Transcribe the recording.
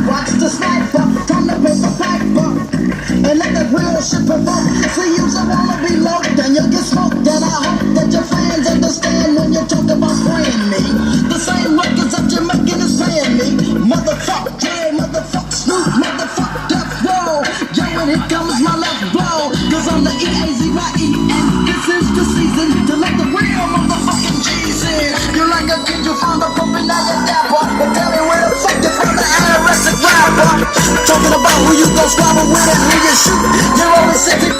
Watch the sniper, time to pay the piper, and let the real shit provoke. See you so wanna be low, then you'll get smoked. And I hope that your fans understand when you talk about spraying me. The same records that you're making is paying me. Motherfuck, yeah, motherfuck, Snoop, motherfuck, Death Row. Yo, and here comes my left blow, cause I'm the E-A-Z-Y-E, and this is the season to let the real motherfucking G's in. You're like a kid, you found a puppy, now you're dapper. But tell me where the fuck you from the arrested rapper. Talking about who you gon' squabble with and who you shoot. You're always sitting